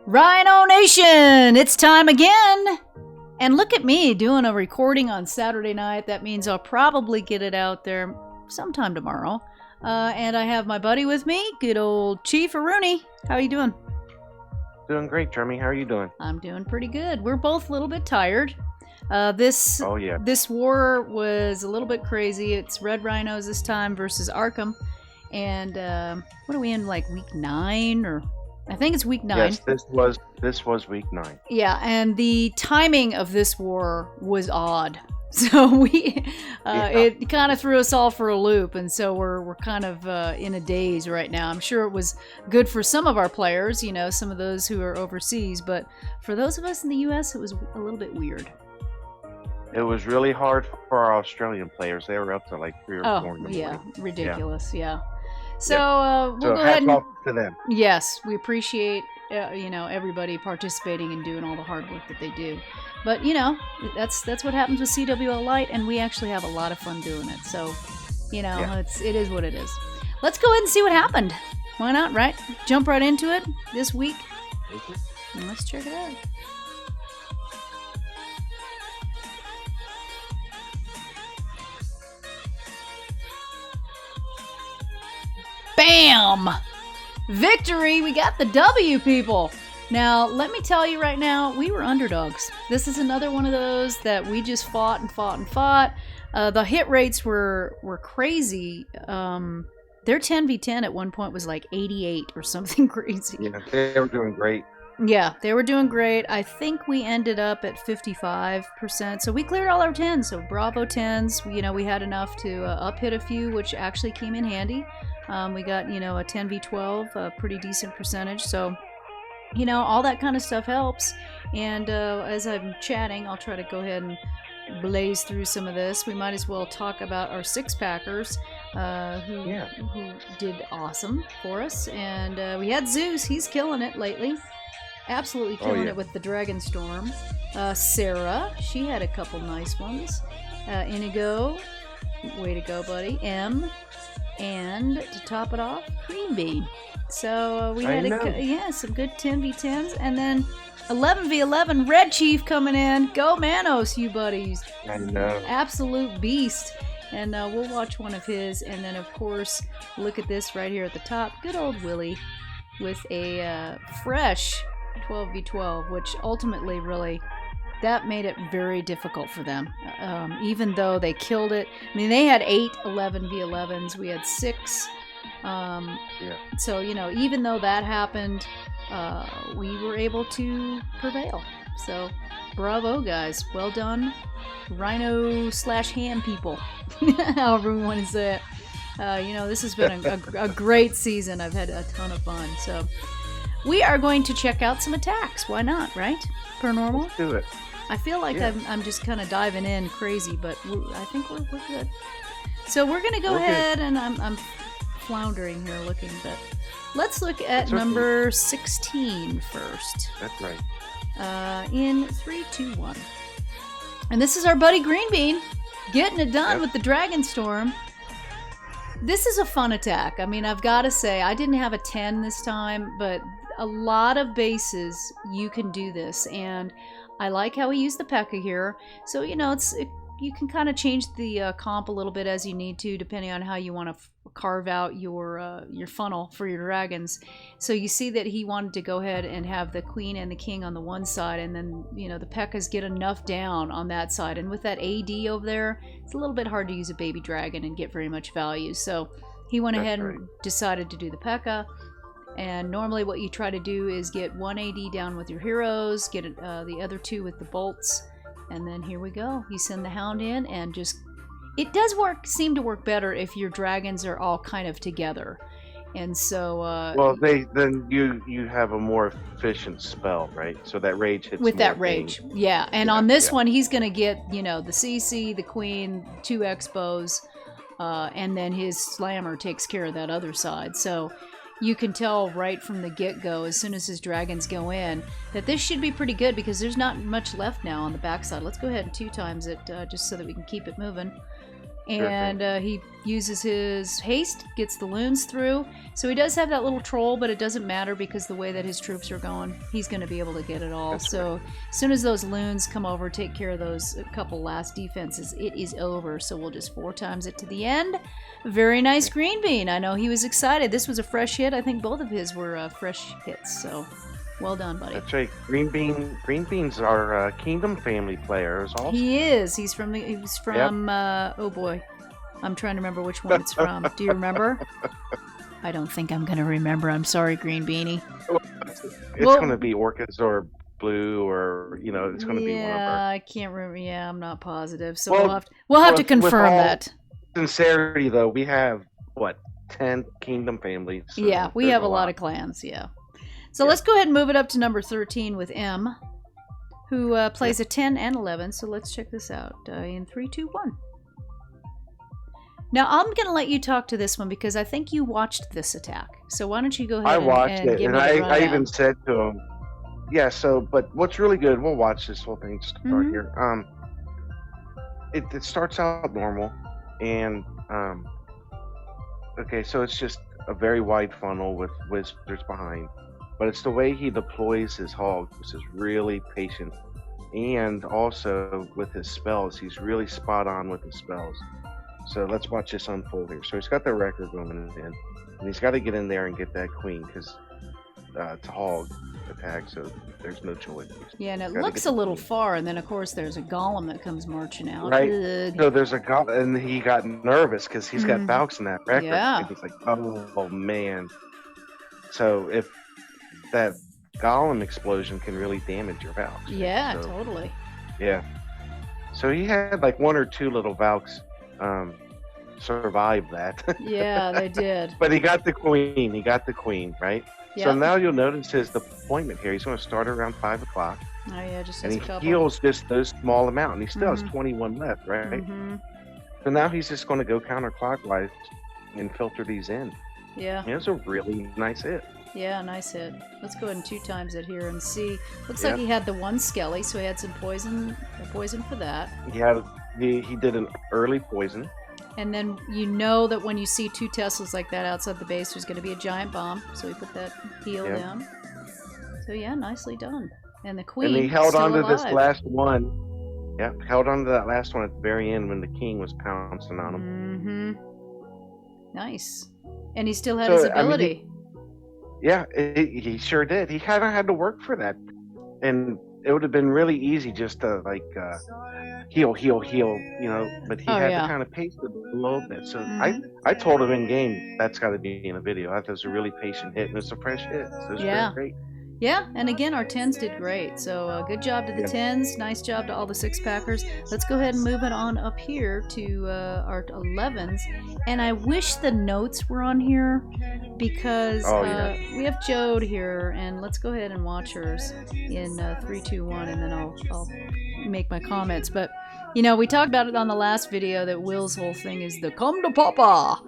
Rhino Nation, it's time again. And look at me doing a recording on Saturday night. That means I'll probably get it out there sometime tomorrow. And I have my buddy with me, good old Chief Rooney. How are you doing? Doing great, Jeremy. How are you doing? I'm doing pretty good. We're both a little bit tired. This war was a little bit crazy. It's Red Rhinos this time versus Arkaim. And what are we in, like week 9 or... I think it's week 9. Yes, this was week 9. Yeah, and the timing of this war was odd. So it kind of threw us all for a loop, and so we're kind of in a daze right now. I'm sure it was good for some of our players, some of those who are overseas, but for those of us in the U.S., it was a little bit weird. It was really hard for our Australian players. They were up to like 3 or 4 in the morning. Yeah, ridiculous, yeah. So we'll go ahead hats off to them. Yes, we appreciate everybody participating and doing all the hard work that they do. But that's what happens with CWL Lite, and we actually have a lot of fun doing it. So it is what it is. Let's go ahead and see what happened. Why not, right? Jump right into it this week. And let's check it out. Bam! Victory! We got the W, people! Now, let me tell you right now, we were underdogs. This is another one of those that we just fought and fought and fought. The hit rates were crazy. Their 10v10 at one point was like 88 or something crazy. Yeah, they were doing great. Yeah, they were doing great. I think we ended up at 55%. So we cleared all our 10s. So Bravo 10s, we had enough to up hit a few, which actually came in handy. We got, a 10v12, a pretty decent percentage. So, all that kind of stuff helps. And as I'm chatting, I'll try to go ahead and blaze through some of this. We might as well talk about our 6-packers who did awesome for us. And we had Zeus. He's killing it lately. Absolutely killing it with the Dragon Storm. Sarah, she had a couple nice ones. Inigo, way to go, buddy. M. And to top it off, greenbean. So we had some good 10v10s, and then 11v11 Red Chief coming in. Go Manos, you buddies! I know. Absolute beast. And we'll watch one of his, and then of course look at this right here at the top. Good old Willie with a fresh 12v12, which ultimately really. That made it very difficult for them, even though they killed it. I mean, they had 8 11v11s. We had 6. So, even though that happened, we were able to prevail. So, bravo, guys. Well done. Rhino/ham people, however we want to say it. This has been a great season. I've had a ton of fun. So, we are going to check out some attacks. Why not, right? Per normal? Let's do it. I feel like I'm just kind of diving in crazy, but I think we're good. So we're going to go ahead, and I'm floundering here looking, but let's look at number 16 first. That's right. In 3, 2, 1. And this is our buddy Greenbean getting it done with the Dragon Storm. This is a fun attack. I mean, I've got to say, I didn't have a 10 this time, but a lot of bases you can do this, and I like how he used the P.E.K.K.A here. So, you can kind of change the comp a little bit as you need to, depending on how you want to carve out your funnel for your dragons. So you see that he wanted to go ahead and have the queen and the king on the one side, and then, the P.E.K.K.As get enough down on that side. And with that AD over there, it's a little bit hard to use a baby dragon and get very much value. So he went ahead and decided to do the P.E.K.K.A. And normally what you try to do is get 1 AD down with your heroes, get the other 2 with the bolts, and then here we go. You send the hound in, and it does seem to work better if your dragons are all kind of together. And so then you have a more efficient spell, right? So that rage hits with that rage. Yeah. And on this one he's going to get, the CC, the queen, 2 expos, and then his slammer takes care of that other side. So you can tell right from the get-go, as soon as his dragons go in, that this should be pretty good because there's not much left now on the backside. Let's go ahead and 2 times it just so that we can keep it moving. And he uses his haste, gets the loons through. So he does have that little troll, but it doesn't matter because the way that his troops are going, he's going to be able to get it all. That's so as soon as those loons come over, take care of those couple last defenses, it is over. So we'll just 4 times it to the end. Very nice green bean. I know he was excited. This was a fresh hit. I think both of his were fresh hits. So well done, buddy. That's right. Green beans are Kingdom family players. Also. He is. He's from. Oh boy, I'm trying to remember which one it's from. Do you remember? I don't think I'm gonna remember. I'm sorry, Green Beanie. It's gonna be Orchids or Blue, or it's gonna be one of our. Yeah, I can't remember. Yeah, I'm not positive. So we'll have to confirm that. Sincerity, though, we have 10 Kingdom families. So yeah, we have a lot of clans. Yeah. So let's go ahead and move it up to number 13 with M, who plays a 10 and 11. So let's check this out in 3, 2, 1. Now, I'm going to let you talk to this one because I think you watched this attack. So why don't you go ahead and give me the rundown. I even said to him, yeah, but what's really good, we'll watch this whole thing start here. It starts out normal, and, okay, so it's just a very wide funnel with wizards behind. But it's the way he deploys his hogs, which is really patient. And also with his spells, he's really spot on with his spells. So let's watch this unfold here. So he's got the record going in, and he's got to get in there and get that queen because it's a hog attack, so there's no choice. Yeah, and it looks a little far, and then of course there's a golem that comes marching out. Right. Ugh. So there's a golem, and he got nervous because he's got Valks in that record. Yeah. And he's like, oh man. So if that golem explosion can really damage your Valks. Yeah, totally. Yeah. So he had like 1 or 2 little Valks survive that. Yeah, they did. But he got the queen, right? Yep. So now you'll notice his deployment here. He's going to start around 5 o'clock. Oh yeah, just and a he couple. heals just those small amount, and he still has 21 left, right? So now he's just going to go counterclockwise and filter these in. Yeah. And it's a really nice hit. Yeah, nice hit. Let's go ahead and 2 times it here and see. Looks like he had the 1 skelly, so he had some poison for that. He did an early poison. And then you know that when you see 2 Teslas like that outside the base, there's going to be a giant bomb. So we put that heal down. So yeah, nicely done. And the queen. And he held on to alive. this last one. Yeah, held on to that last one at the very end when the king was pouncing on him. Nice. And he still had his ability. He sure did. He kind of had to work for that, and it would have been really easy just to like heal, But he had to kind of pace it a little bit. So I told him in game that's got to be in a video. That was a really patient hit, and it's a fresh hit. So it's very great. Yeah, and again, our 10s did great. So good job to the 10s. Nice job to all the 6-packers. Let's go ahead and move it on up here to our 11s. And I wish the notes were on here because we have Jode here. And let's go ahead and watch hers in 3, 2, 1, and then I'll make my comments. But, we talked about it on the last video that Will's whole thing is the come to Papa.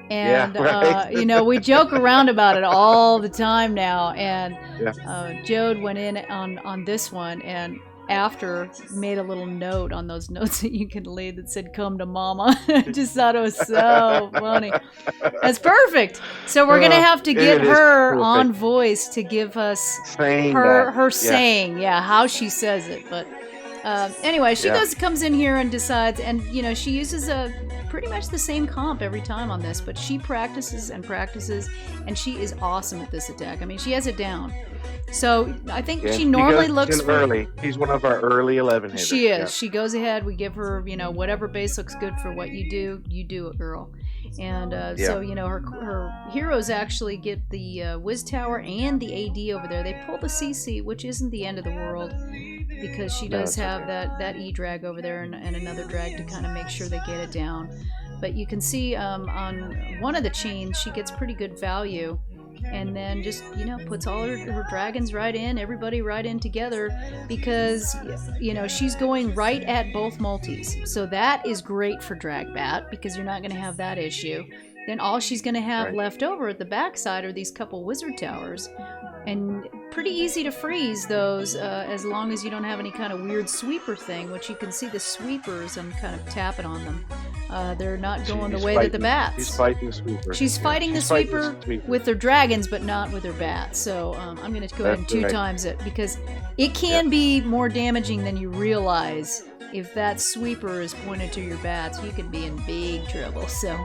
And, we joke around about it all the time now. And Jode went in on this one and after made a little note on those notes that you can leave that said, come to mama. I just thought it was so funny. That's perfect. So we're going to have to get her on voice to give us her saying, how she says it. But anyway, she comes in here and decides, and she uses pretty much the same comp every time on this, but she practices and practices, and she is awesome at this attack. I mean, she has it down. So I think she normally looks for early. She's one of our early 11 hitters. She is. Yeah. She goes ahead. We give her, whatever base looks good for what you do it, girl. And so her heroes actually get the Wiz Tower and the AD over there. They pull the CC, which isn't the end of the world, because she does have that E drag over there and another drag to kind of make sure they get it down. But you can see on one of the chains she gets pretty good value, and then just puts all her dragons right in, everybody right in together, because she's going right at both multis. So that is great for Dragbat because you're not going to have that issue. Then all she's going to have left over at the backside are these couple wizard towers, and pretty easy to freeze those as long as you don't have any kind of weird sweeper thing, which you can see the sweepers. I'm kind of tapping on them. They're not going the She's way that fighting- the bats. She's fighting the sweeper. She's Yeah, fighting the she's fighting sweeper sweeper. with their dragons, but not with their bats. So I'm going to go ahead and That's two right. times it because it can be more damaging than you realize. If that sweeper is pointed to your bats, you can be in big trouble. So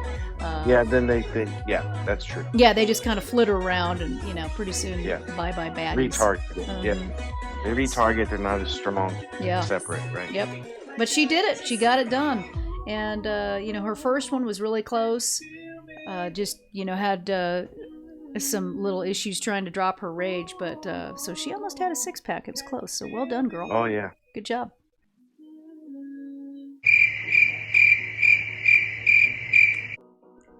Yeah, then they yeah, that's true. yeah, they just kind of flitter around, and pretty soon, Yeah. bye baddies. Retarget. Yeah. They retarget, they're not as strong. Yeah. Separate, right? Yep. But she did it. She got it done. And, her first one was really close. Just, had some little issues trying to drop her rage. But, so she almost had a 6-pack. It was close. So well done, girl. Oh, yeah. Good job.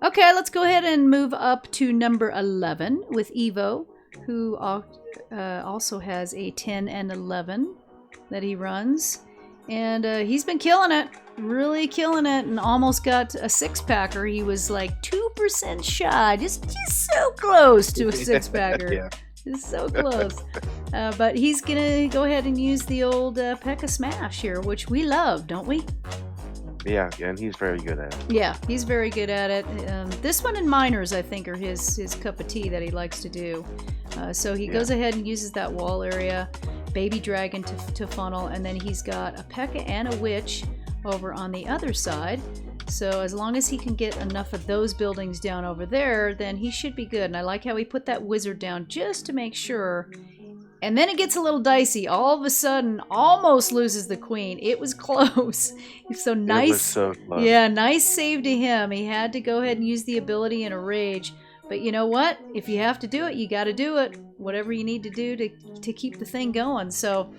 Okay, let's go ahead and move up to number 11 with Evo, who also has a 10 and 11 that he runs. And he's been killing it, really killing it, and almost got a 6-packer. He was like 2% shy, just so close to a 6-packer. Yeah. Just so close. But he's going to go ahead and use the old P.E.K.K.A. Smash here, which we love, don't we? Yeah, and he's very good at it. Yeah, he's very good at it. This one and miners, I think, are his cup of tea that he likes to do. So he goes ahead and uses that wall area, baby dragon to funnel, and then he's got a P.E.K.K.A. and a witch over on the other side. So as long as he can get enough of those buildings down over there, then he should be good. And I like how he put that wizard down just to make sure. And then it gets a little dicey. All of a sudden, almost loses the queen. It was close. So nice. It was so close. Yeah, nice save to him. He had to go ahead and use the ability in a rage. But you know what? If you have to do it, you got to do it. Whatever you need to do to keep the thing going. So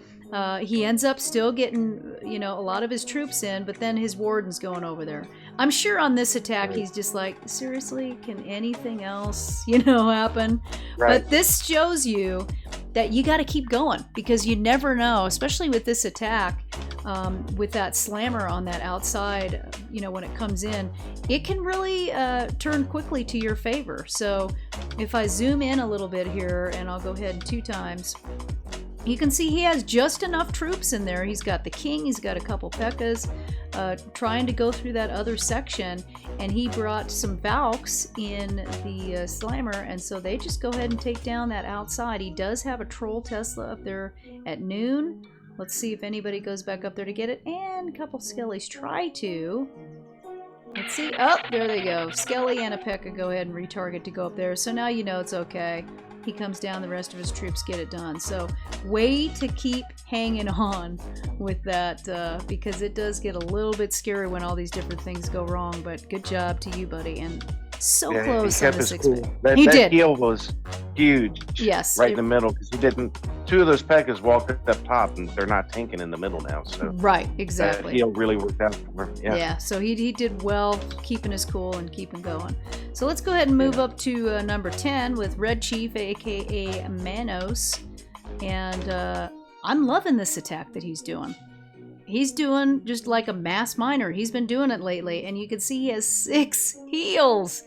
he ends up still getting, a lot of his troops in, but then his warden's going over there. I'm sure on this attack, he's just like, seriously, can anything else, happen? Right. But this shows you that you got to keep going because you never know, especially with this attack, with that slammer on that outside, when it comes in, it can really turn quickly to your favor. So if I zoom in a little bit here, and I'll go ahead 2 times, you can see he has just enough troops in there. He's got the king, he's got a couple P.E.K.K.A.s trying to go through that other section, and he brought some Valks in the slammer, and so they just go ahead and take down that outside. He does have a troll Tesla up there at noon. Let's see if anybody goes back up there to get it, and a couple Skellies try to. Let's see. Oh, there they go. Skelly and a P.E.K.K.A. go ahead and retarget to go up there, so now you know it's okay. He comes down, the rest of his troops get it done. So way to keep hanging on with that because it does get a little bit scary when all these different things go wrong. But good job to you, buddy. And so close he on kept the his 6-pack. cool. That did. heal was huge. Yes. Right in the middle, because he didn't. 2 of those P.E.K.K.A.s walked up top, and they're not tanking in the middle now. So right, exactly. That heal really worked out for him. Yeah, so he did well keeping his cool and keeping going. So let's go ahead and move up to number 10 with Red Chief, aka Manos. And I'm loving this attack that he's doing. He's doing just like a mass miner. He's been doing it lately, and you can see he has 6 heals.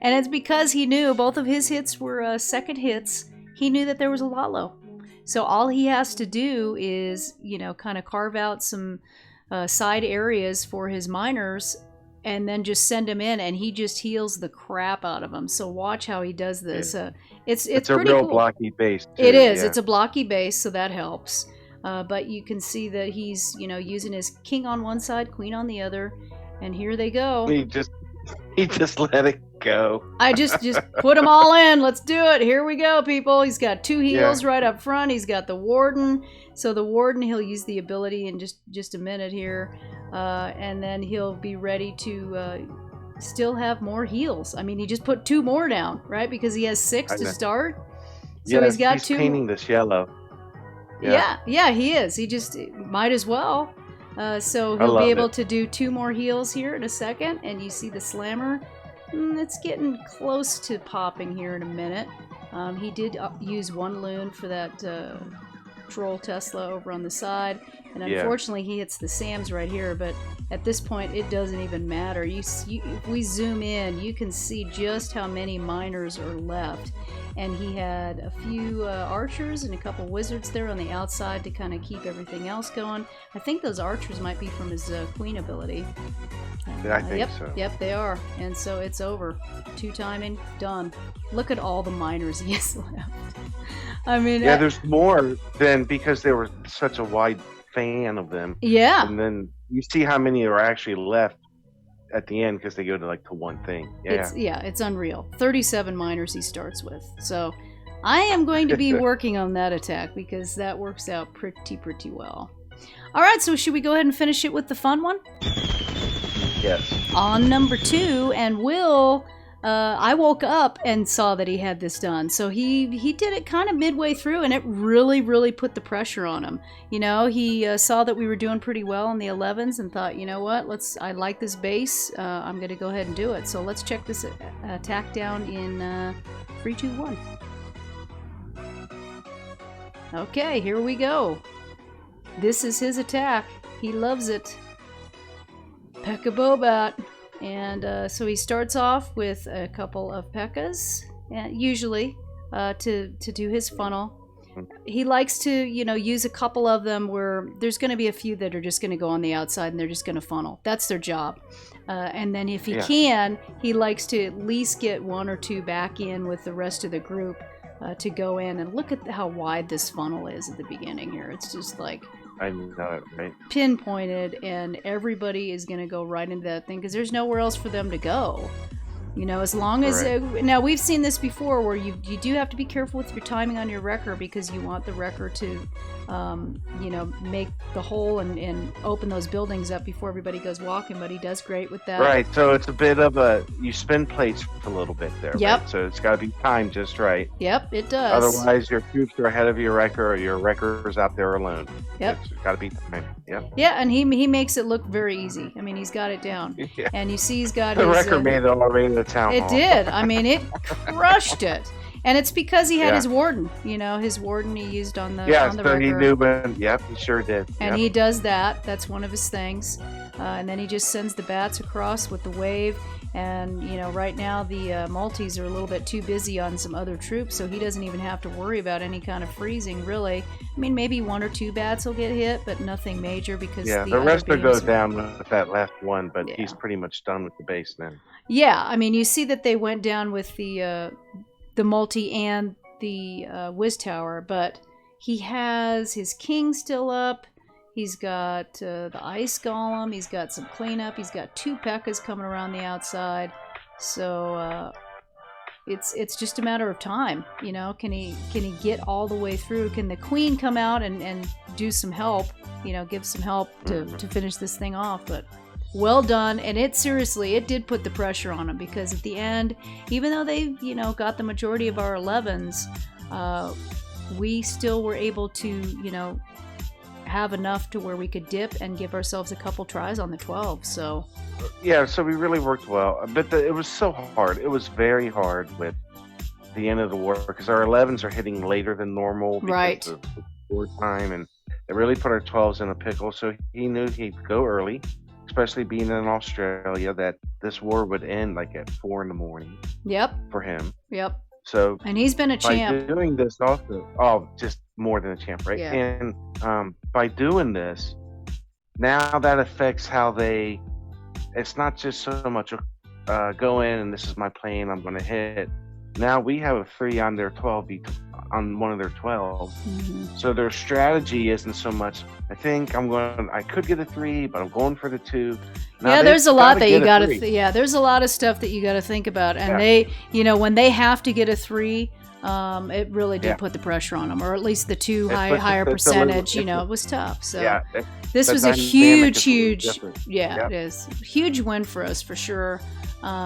And it's because he knew both of his hits were second hits. He knew that there was a Lalo. So all he has to do is, kind of carve out some side areas for his miners and then just send him in, and he just heals the crap out of them. So watch how he does this. It's a pretty real cool. blocky base. Too. It is. Yeah. It's a blocky base, so that helps. But you can see that he's, using his king on one side, queen on the other, and here they go. He just let it go. I just put them all in. Let's do it. Here we go, people. He's got 2 heals right up front. He's got the warden. So the warden, he'll use the ability in just a minute here, and then he'll be ready to still have more heals. I mean, he just put 2 more down, right? Because he has 6 to start. So he's got 2. Painting this yellow. Yeah, he is. He just might as well. So he'll be able to do 2 more heals here in a second, and you see the slammer. It's getting close to popping here in a minute. He did use 1 loon for that troll Tesla over on the side, and Yeah. unfortunately he hits the Sams right here, but at this point it doesn't even matter. If we zoom in, you can see just how many miners are left, and he had a few archers and a couple wizards there on the outside to kind of keep everything else going. I think those archers might be from his queen ability. I think so. Yep, they are. And so it's over. 2 timing, done. Look at all the miners he has left. I mean, Yeah, there's more than because they were such a wide fan of them. Yeah. And then you see how many are actually left at the end because they go to like to one thing. Yeah. It's unreal. 37 miners he starts with. So I am going to be working on that attack because that works out pretty well. All right, so should we go ahead and finish it with the fun one? Yes. On number 2, and Will, I woke up and saw that he had this done. So he did it kind of midway through, and it really put the pressure on him. You know, he saw that we were doing pretty well in the 11s and thought, you know what, I like this base. I'm going to go ahead and do it. So let's check this attack down in 3, 2, 1. Okay, here we go. This is his attack. He loves it. P.E.K.K.A. Bobat. And so he starts off with a couple of P.E.K.K.A.s, usually, to do his funnel. He likes to, use a couple of them where there's going to be a few that are just going to go on the outside and they're just going to funnel. That's their job. And then if he can, he likes to at least get 1 or 2 back in with the rest of the group to go in. And look at how wide this funnel is at the beginning here. It's just like... I know it, right? Pinpointed, and everybody is going to go right into that thing because there's nowhere else for them to go. As long as... now, we've seen this before where you do have to be careful with your timing on your wrecker because you want the wrecker to, make the hole and open those buildings up before everybody goes walking, but he does great with that. Right, so it's a bit of you spin plates a little bit there, Yep. Right? So it's got to be timed just right. Yep, it does. Otherwise, your troops are ahead of your wrecker or your wrecker's out there alone. Yep. It's got to be timed. Yep. Yeah, and he makes it look very easy. I mean, he's got it down. Yeah. And you see he's got The his... wrecker made it already in the town hall. It did. I mean, it crushed it. And it's because he had his warden, his warden he used on the so wrecker. he knew when, he sure did. And he does that. That's one of his things. And then he just sends the bats across with the wave. And, right now the Maltese are a little bit too busy on some other troops, so he doesn't even have to worry about any kind of freezing, really. I mean, maybe 1 or 2 bats will get hit, but nothing major because the rest will go down with that last one, but he's pretty much done with the base now. Yeah, I mean, you see that they went down with the multi and the Wiz Tower, but he has his king still up. He's got the ice golem. He's got some cleanup. He's got 2 P.E.K.K.A.s coming around the outside. So it's just a matter of time. Can he get all the way through? Can the queen come out and do some help? Give some help to finish this thing off. But well done. And it did put the pressure on him because at the end, even though they got the majority of our 11s, we still were able to have enough to where we could dip and give ourselves a couple tries on the 12. So so we really worked well, but it was so hard. It was very hard with the end of the war because our 11s are hitting later than normal because of the war time, and it really put our 12s in a pickle. So he knew he'd go early, especially being in Australia, that this war would end like at 4 a.m. Yep. For him. Yep. So and he's been a champ. By doing this also, just more than a champ, right? Yeah. And by doing this, now that affects how it's not just so much go in and this is my plane, I'm going to hit. Now we have a 3 on their 12, on one of their 12. Mm-hmm. So their strategy isn't so much, I could get a 3, but I'm going for the 2. Now there's a lot that you got to there's a lot of stuff that you got to think about. And they, when they have to get a 3, it really did put the pressure on them, or at least the 2 higher percentage, it was tough. So this was a huge it is huge win for us for sure.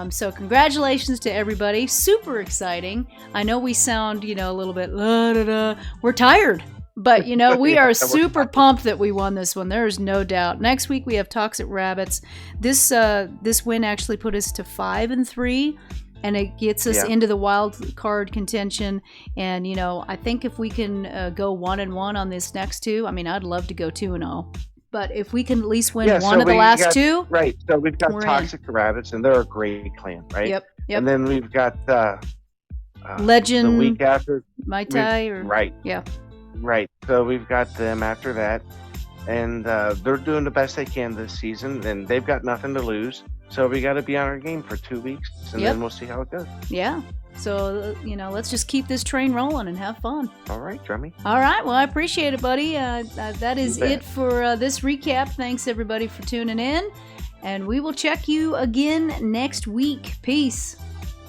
So congratulations to everybody. Super exciting. I know we sound, a little bit, we're tired, but we are super pumped that we won this one. There is no doubt. Next week we have Toxic Rabbits. This win actually put us to 5-3. and it gets us Yeah. into the wild card contention. And I think if we can go 1-1 on this next two, I mean, I'd love to go 2-0. But if we can at least win one of the last two, right? So we've got we're Toxic Rabbits, and they're a great clan, right? Yep. And then we've got Legend the week after, Mai Tai, or right? Yeah. Right. So we've got them after that, and they're doing the best they can this season, and they've got nothing to lose. So we got to be on our game for 2 weeks, and then we'll see how it goes. Yeah. So, let's just keep this train rolling and have fun. All right, Drummy. All right. Well, I appreciate it, buddy. That is it for this recap. Thanks, everybody, for tuning in. And we will check you again next week. Peace.